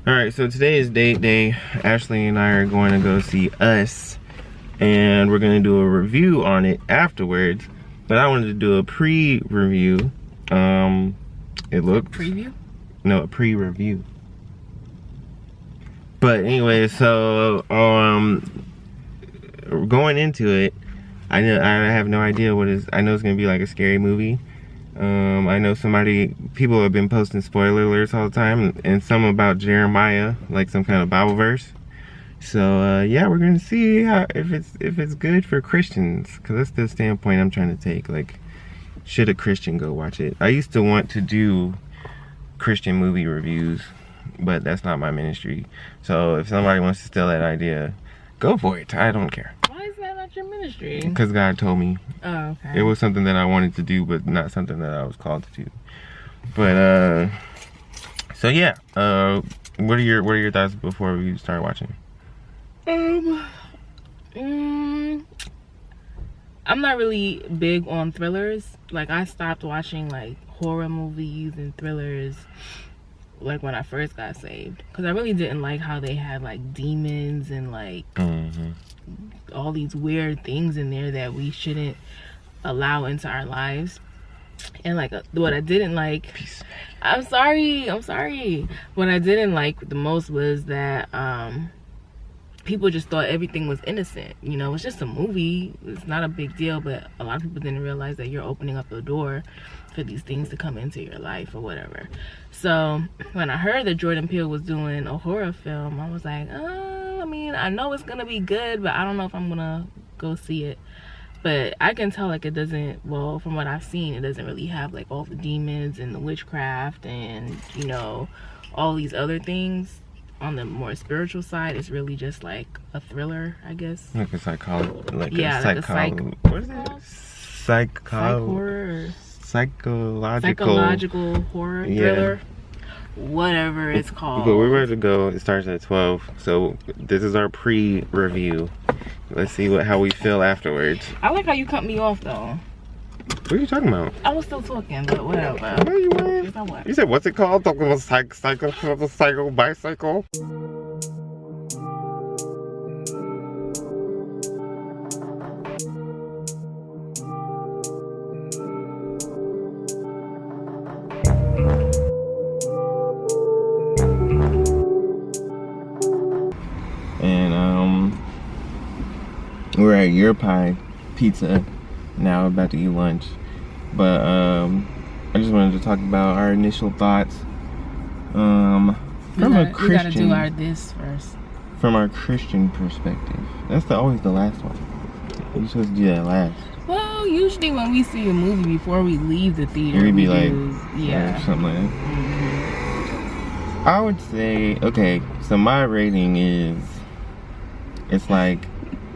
Alright, so today is date day. Ashley and I are going to go see Us, and we're going to do a review on it afterwards. But I wanted to do a pre-review. It looks... Preview? No, a pre-review. But anyway, so going into it, I have no idea what is. I know it's gonna be like a scary movie. I know people have been posting spoiler alerts all the time, and some about Jeremiah, like some kind of Bible verse. So yeah, we're gonna see if it's good for Christians, because that's the standpoint I'm trying to take. Like, should a Christian go watch it? I used to want to do Christian movie reviews, but that's not my ministry. So if somebody wants to steal that idea, go for it. I don't care. Why is that not your ministry? Because God told me. Oh, okay. It was something that I wanted to do, but not something that I was called to do. But so yeah. What are your thoughts before we start watching? I'm not really big on thrillers. Like, I stopped watching like horror movies and thrillers like when I first got saved, because I really didn't like how they had like demons and like all these weird things in there that we shouldn't allow into our lives. And like what I didn't like, I'm sorry, what I didn't like the most was that people just thought everything was innocent. You know, it's just a movie, it's not a big deal, but a lot of people didn't realize that you're opening up the door for these things to come into your life or whatever. So when I heard that Jordan Peele was doing a horror film, I was like, I mean, I know it's gonna be good, but I don't know if I'm gonna go see it. But I can tell, like, it doesn't, well, from what I've seen, it doesn't really have like all the demons and the witchcraft and, you know, all these other things. On the more spiritual side, it's really just like a thriller, I guess. Like a psychology, what is it? Psychological horror thriller, whatever it's called. But we're ready to go. It starts at 12, so this is our pre-review. Let's see how we feel afterwards. I like how you cut me off though. What are you talking about? I was still talking, but whatever. No, you weren't. Yes, I was. You said, what's it called? Talking about bicycle. And we're at Your Pie Pizza. Now we're about to eat lunch, but I just wanted to talk about our initial thoughts from a Christian. We gotta do our this first. From our Christian perspective. That's always the last one. You're supposed to do that last. Well, usually when we see a movie before we leave the theater, we'd be like, yeah, something like that. I would say, okay, so my rating is, it's like,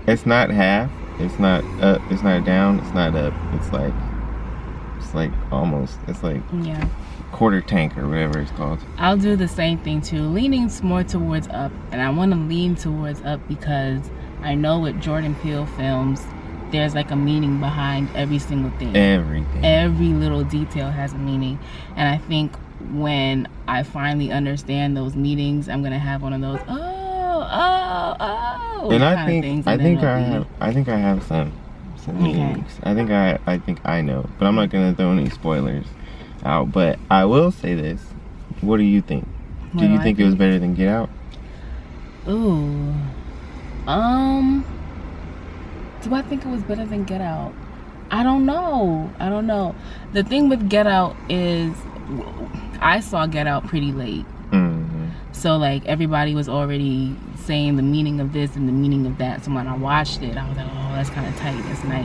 it's not half. It's not up, it's not down, it's not up. It's like almost, it's like quarter tank or whatever it's called. I'll do the same thing too. Leaning more towards up, and I want to lean towards up because I know with Jordan Peele films, there's like a meaning behind every single thing. Everything. Every little detail has a meaning, and I think when I finally understand those meanings, I'm gonna have one of those and I think I have some meanings. I think I know, but I'm not gonna throw any spoilers out. But I will say this: what do you think? Do you think it was better than Get Out? Ooh, do I think it was better than Get Out? I don't know. The thing with Get Out is, I saw Get Out pretty late. So like everybody was already saying the meaning of this and the meaning of that. So when I watched it, I was like, oh, that's kind of tight, that's nice.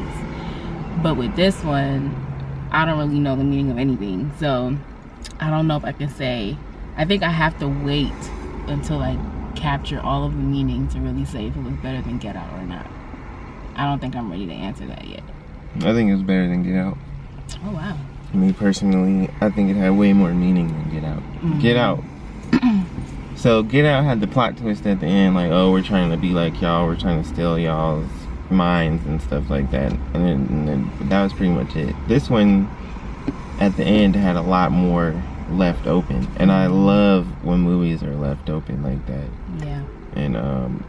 But with this one, I don't really know the meaning of anything. So I don't know if I can say. I think I have to wait until I capture all of the meaning to really say if it was better than Get Out or not. I don't think I'm ready to answer that yet. I think it was better than Get Out. Oh, wow. Me personally, I think it had way more meaning than Get Out. Get Out. So Get Out had the plot twist at the end, like, oh, we're trying to be like y'all, we're trying to steal y'all's minds and stuff like that. And then that was pretty much it. This one, at the end, had a lot more left open, and I love when movies are left open like that. Yeah. And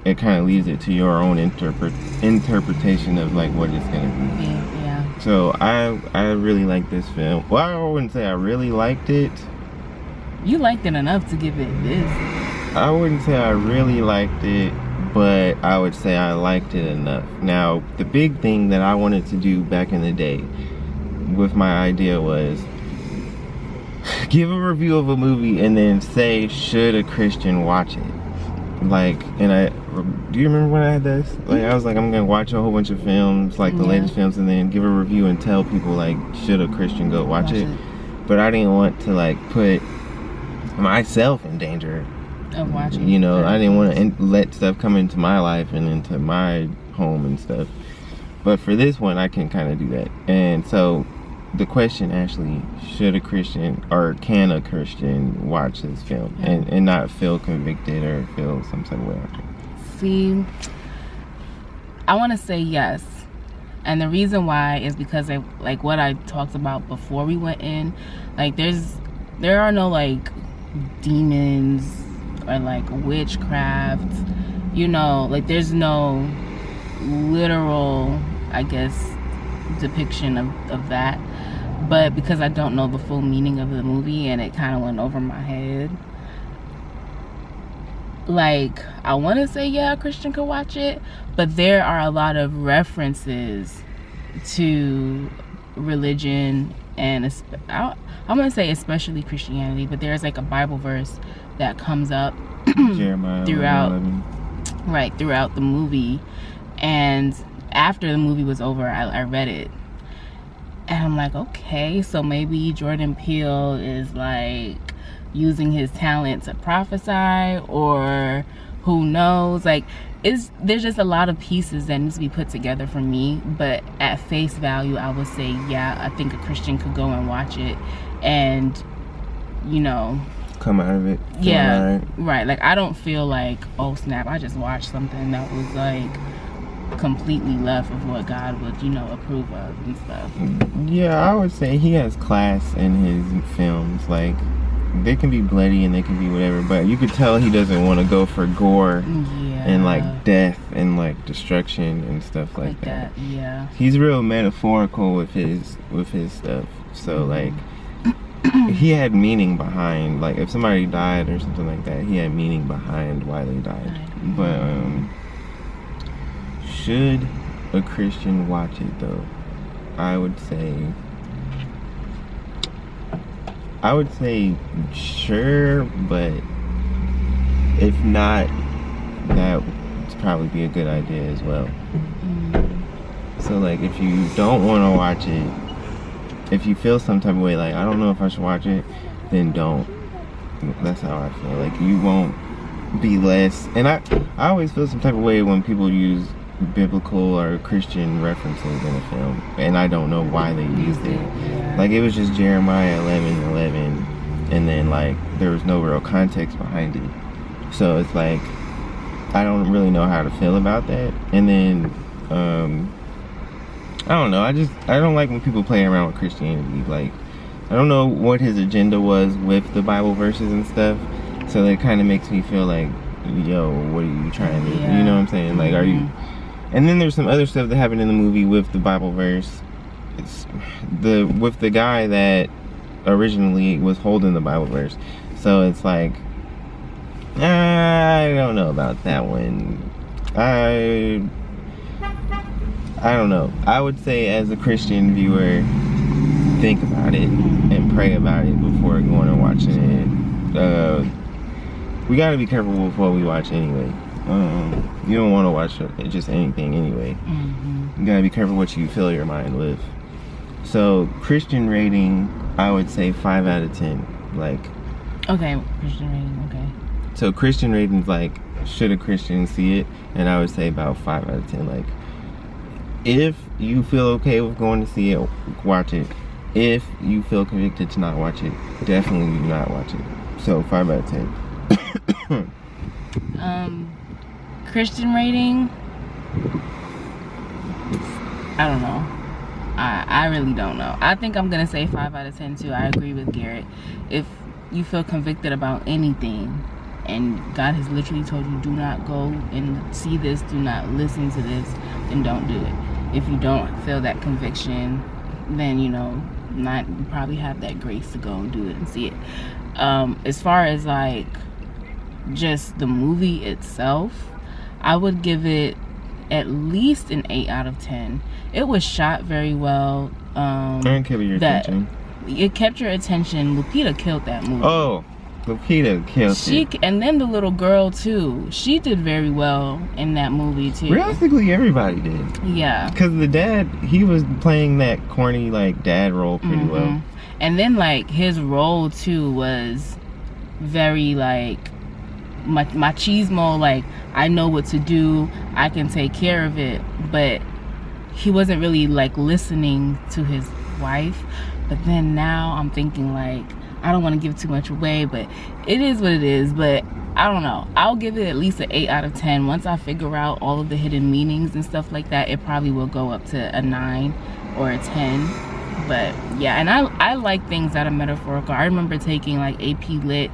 it kind of leaves it to your own interpretation of like what it's gonna be. Yeah. So I really like this film. Well, I wouldn't say I really liked it. You liked it enough to give it this. I wouldn't say I really liked it, but I would say I liked it enough. Now, the big thing that I wanted to do back in the day with my idea was give a review of a movie and then say, should a Christian watch it? Like, and do you remember when I had this? Like, I was like, I'm gonna watch a whole bunch of films, like the latest films, and then give a review and tell people, like, should a Christian go watch it? But I didn't want to, like, put myself in danger of watching. You know, I didn't want to let stuff come into my life and into my home and stuff. But for this one, I can kind of do that. And so the question actually, should a Christian or can a Christian watch this film and not feel convicted or feel some type of way after? See, I want to say yes. And the reason why is because like what I talked about before we went in, like there are no like demons or like witchcraft, you know, like there's no literal, I guess, depiction of that. But because I don't know the full meaning of the movie and it kind of went over my head, like, I want to say, yeah, a Christian could watch it, but there are a lot of references to religion and I'm going to say especially Christianity, but there's like a Bible verse that comes up Jeremiah throughout 11. Right, throughout the movie. And after the movie was over, I read it. And I'm like, okay, so maybe Jordan Peele is like using his talent to prophesy, or who knows? Like, there's just a lot of pieces that needs to be put together for me. But at face value, I would say, yeah, I think a Christian could go and watch it and, you know, come out of it. Yeah, right. Like, I don't feel like, oh snap, I just watched something that was like completely left of what God would, you know, approve of and stuff. Yeah, I would say he has class in his films. Like, they can be bloody and they can be whatever, but you could tell he doesn't want to go for gore and like death and like destruction and stuff like that. Yeah, he's real metaphorical with his stuff. So like he had meaning behind, like if somebody died or something like that, he had meaning behind why they died. But should a Christian watch it though? I would say sure, but if not, that would probably be a good idea as well. So like if you don't want to watch it, if you feel some type of way like I don't know if I should watch it, then don't. That's how I feel. Like you won't be less, and I always feel some type of way when people use biblical or Christian references in a film and I don't know why they used it. Like it was just Jeremiah 11:11 and then like there was no real context behind it. So it's like I don't really know how to feel about that. And then I don't know, I don't like when people play around with Christianity. Like I don't know what his agenda was with the Bible verses and stuff. So that kind of makes me feel like, yo, what are you trying to, you know what I'm saying? Like, are you? And then there's some other stuff that happened in the movie with the Bible verse. It's with the guy that originally was holding the Bible verse. So it's like, I don't know about that one. I don't know. I would say as a Christian viewer, think about it and pray about it before going and watching it. We gotta be careful with what we watch anyway. You don't want to watch just anything anyway. You gotta be careful what you fill your mind with. So Christian rating, I would say 5 out of 10. Like, okay, Christian rating, okay. So Christian rating's like, should a Christian see it? And I would say about 5 out of 10. Like, if you feel okay with going to see it, watch it. If you feel convicted to not watch it, definitely do not watch it. So 5 out of 10. Christian rating, I don't know. I really don't know. I think I'm gonna say 5 out of 10 too. I agree with Garrett. If you feel convicted about anything, and God has literally told you, do not go and see this, do not listen to this, then don't do it. If you don't feel that conviction, then you probably have that grace to go and do it and see it. As far as like just the movie itself, I would give it at least an 8 out of 10. It was shot very well. And kept your attention. It kept your attention. Lupita killed that movie. Oh, Lupita killed it. And then the little girl too. She did very well in that movie too. Realistically, everybody did. Yeah. Because the dad, he was playing that corny like dad role pretty well. And then like his role too was very like machismo. Like, I know what to do, I can take care of it, but he wasn't really like listening to his wife. But then now I'm thinking, like, I don't want to give too much away, but it is what it is. But I don't know, I'll give it at least an 8 out of 10. Once I figure out all of the hidden meanings and stuff like that, it probably will go up to a 9 or a 10. But yeah, and I like things that are metaphorical. I remember taking like AP Lit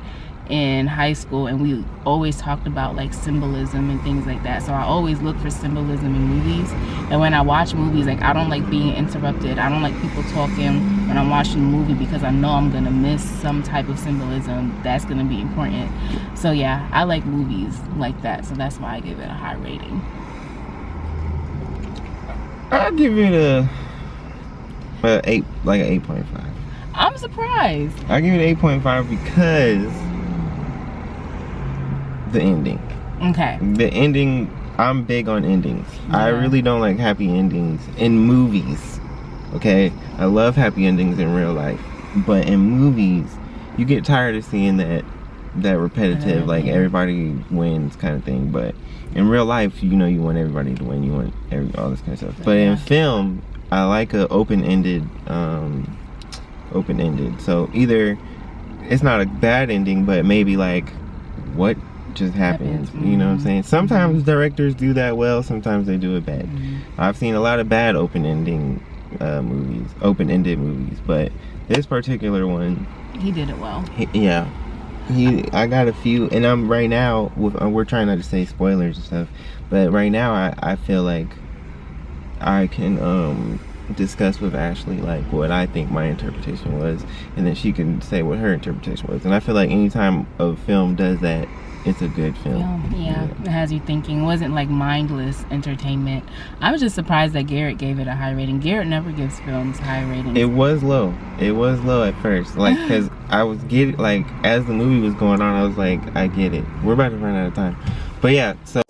in high school, and we always talked about like symbolism and things like that. So I always look for symbolism in movies, and when I watch movies, like, I don't like being interrupted. I don't like people talking when I'm watching a movie, because I know I'm gonna miss some type of symbolism that's gonna be important. So yeah, I like movies like that, so that's why I give it a high rating. I'll give it a 8, like an 8.5. I'm surprised. I give it 8.5 because the ending. Okay. The ending, I'm big on endings. Yeah. I really don't like happy endings in movies. Okay? I love happy endings in real life. But in movies, you get tired of seeing that repetitive, like everybody wins kind of thing. But in real life, you want everybody to win. You want all this kind of stuff. But in film, I like a open-ended. So either it's not a bad ending, but maybe like, what just happened? You know what I'm saying? Sometimes directors do that well, sometimes they do it bad. I've seen a lot of bad open-ended movies, but this particular one, he did it well. I got a few, and I'm right now we're trying not to say spoilers and stuff, but right now I feel like I can discuss with Ashley like what I think my interpretation was, and then she can say what her interpretation was. And I feel like anytime a film does that, it's a good film. Yeah, it has you thinking. It wasn't like mindless entertainment. I was just surprised that Garrett gave it a high rating. Garrett never gives films high ratings. It was low at first, like, because I was getting, like, as the movie was going on, I was like, I get it, we're about to run out of time. But yeah, so